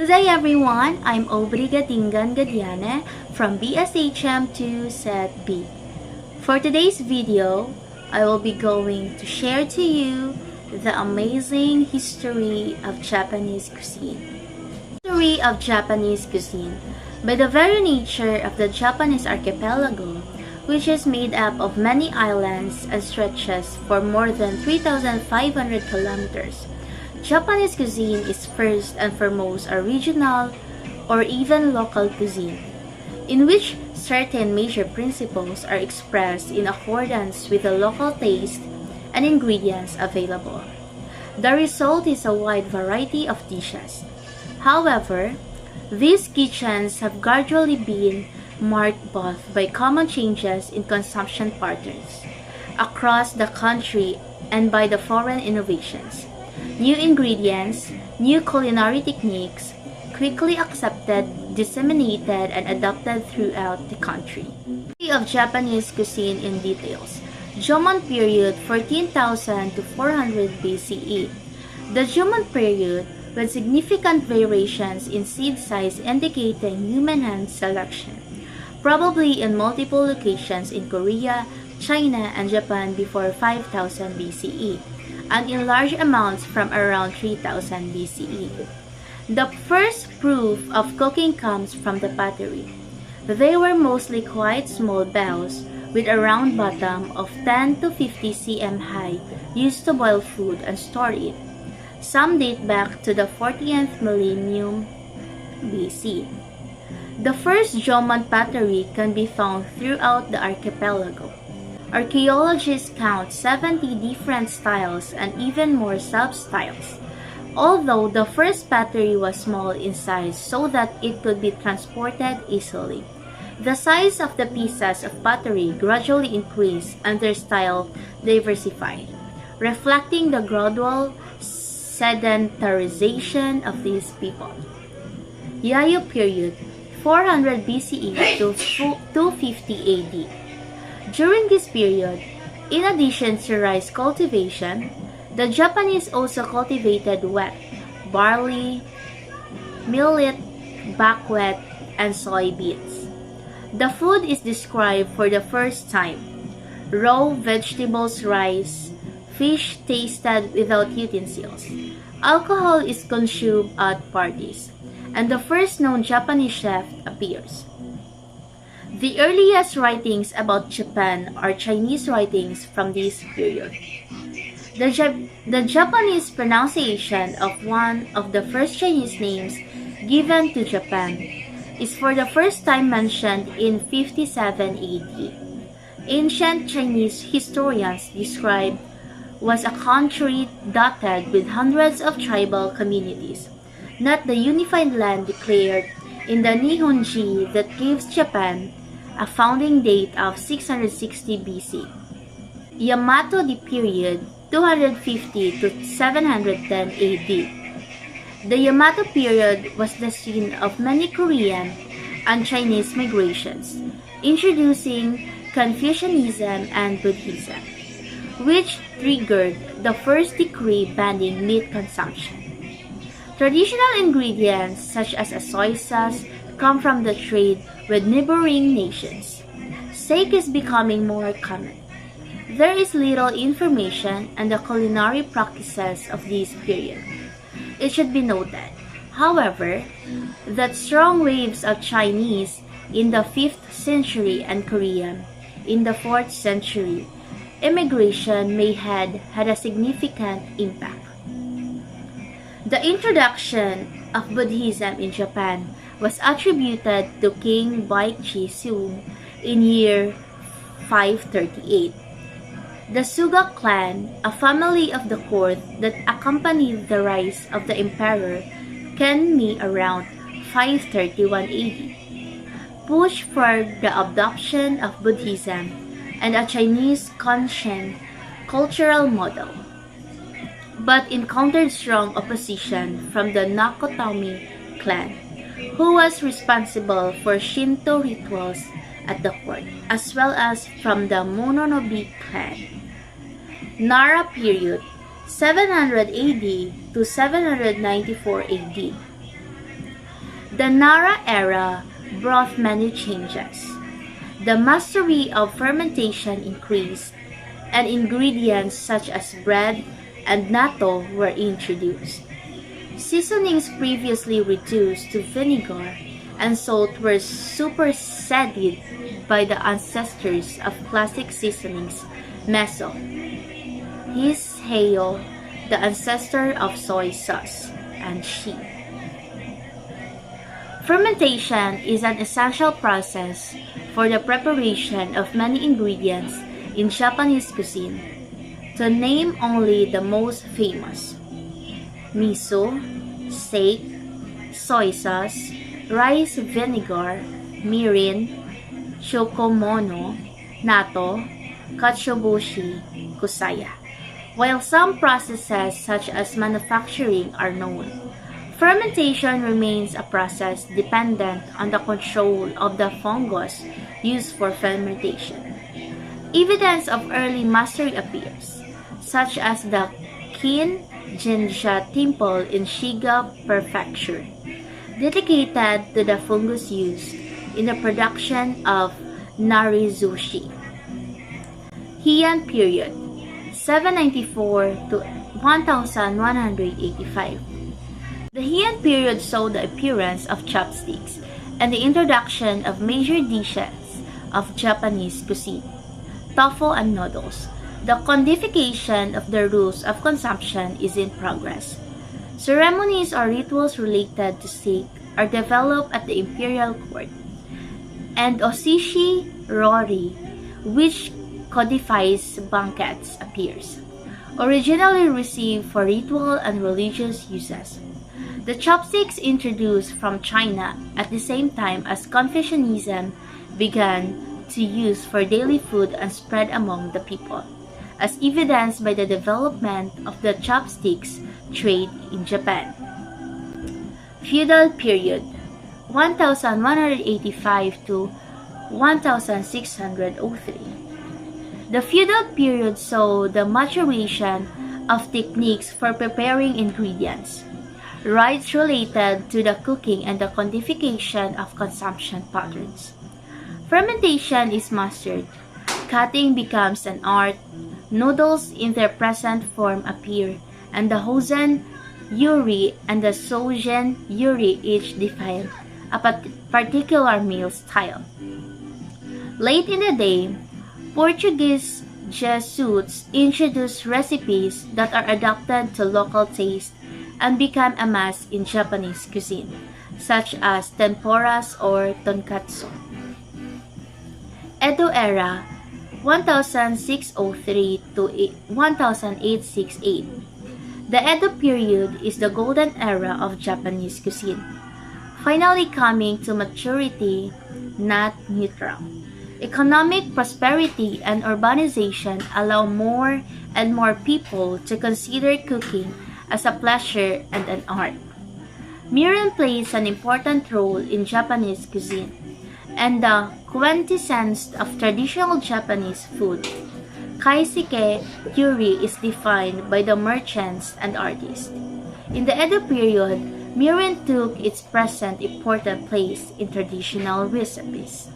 Good day everyone, I'm Aubrey Gadingan Gadiana from BSHM2 Set B. For today's video, I will be going to share to you the amazing history of Japanese cuisine. History of Japanese cuisine. By the very nature of the Japanese archipelago, which is made up of many islands and stretches for more than 3,500 kilometers, Japanese cuisine is first and foremost a regional or even local cuisine, in which certain major principles are expressed in accordance with the local taste and ingredients available. The result is a wide variety of dishes. However, these kitchens have gradually been marked both by common changes in consumption patterns across the country and by the foreign innovations. New ingredients, new culinary techniques, quickly accepted, disseminated, and adopted throughout the country. History of Japanese cuisine in details. Jomon period 14,000 to 400 BCE. The Jomon period, with significant variations in seed size indicating human hand selection, probably in multiple locations in Korea, China, and Japan before 5000 BCE. And in large amounts from around 3000 BCE. The first proof of cooking comes from the pottery. They were mostly quite small bowls with a round bottom of 10 to 50 cm high used to boil food and store it. Some date back to the 40th millennium BC. The first Jomon pottery can be found throughout the archipelago. Archaeologists count 70 different styles and even more sub-styles, although the first pottery was small in size so that it could be transported easily. The size of the pieces of pottery gradually increased and their style diversified, reflecting the gradual sedentarization of these people. Yayoi period 400 BCE to 250 AD. During this period, in addition to rice cultivation, the Japanese also cultivated wheat, barley, millet, buckwheat, and soybeans. The food is described for the first time. Raw vegetables, rice, fish tasted without utensils. Alcohol is consumed at parties, and the first known Japanese chef appears. The earliest writings about Japan are Chinese writings from this period. The Japanese pronunciation of one of the first Chinese names given to Japan is for the first time mentioned in 57 AD. Ancient Chinese historians describe was a country dotted with hundreds of tribal communities, not the unified land declared in the Nihonji that gives Japan a founding date of 660 BC. Yamato period 250 to 710 AD. The Yamato period was the scene of many Korean and Chinese migrations, introducing Confucianism and Buddhism, which triggered the first decree banning meat consumption. Traditional ingredients such as a soy sauce come from the trade with neighboring nations. Steak is becoming more common. There is little information on the culinary practices of this period. It should be noted, however, that strong waves of Chinese in the 5th century and Korean in the 4th century immigration may had a significant impact. The introduction of Buddhism in Japan was attributed to King Baekje Seung in year 538. The Suga clan, a family of the court that accompanied the rise of the emperor Kenmi around 531 AD, pushed for the adoption of Buddhism and a Chinese Conscian cultural model, but encountered strong opposition from the Nakatomi clan, who was responsible for Shinto rituals at the court, as well as from the Mononobe clan. Nara period 700 AD to 794 AD. The Nara era brought many changes. The mastery of fermentation increased, and ingredients such as bread and natto were introduced. Seasonings previously reduced to vinegar and salt were superseded by the ancestors of classic seasonings, miso. His hail, the ancestor of soy sauce, and shi. Fermentation is an essential process for the preparation of many ingredients in Japanese cuisine. To name only the most famous: miso, steak, soy sauce, rice vinegar, mirin, shokomono, natto, katsuobushi, kusaya. While some processes such as manufacturing are known, fermentation remains a process dependent on the control of the fungus used for fermentation. Evidence of early mastery appears, such as the Kin Jinja Temple in Shiga Prefecture, dedicated to the fungus used in the production of narizushi. Heian period, 794 to 1185. The Heian period saw the appearance of chopsticks and the introduction of major dishes of Japanese cuisine, tofu and noodles. The codification of the rules of consumption is in progress. Ceremonies or rituals related to steak are developed at the imperial court, and Oshishi Rori, which codifies banquets, appears, originally received for ritual and religious uses. The chopsticks introduced from China at the same time as Confucianism began to use for daily food and spread among the people, as evidenced by the development of the chopsticks trade in Japan. Feudal period, 1185 to 1603. The feudal period saw the maturation of techniques for preparing ingredients, rites related to the cooking, and the codification of consumption patterns. Fermentation is mastered, cutting becomes an art, noodles in their present form appear, and the Hosen Yuri and the Sogen Yuri each define a particular meal style. Late in the day, Portuguese Jesuits introduced recipes that are adapted to local taste and become a mass in Japanese cuisine, such as tempuras or tonkatsu. Edo era, 1603 to 1868. The Edo period is the golden era of Japanese cuisine, finally coming to maturity, not neutral. Economic prosperity and urbanization allow more and more people to consider cooking as a pleasure and an art. Mirin plays an important role in Japanese cuisine, and the quintessence of traditional Japanese food. Kaiseki Yuri is defined by the merchants and artists. In the Edo period, mirin took its present important place in traditional recipes.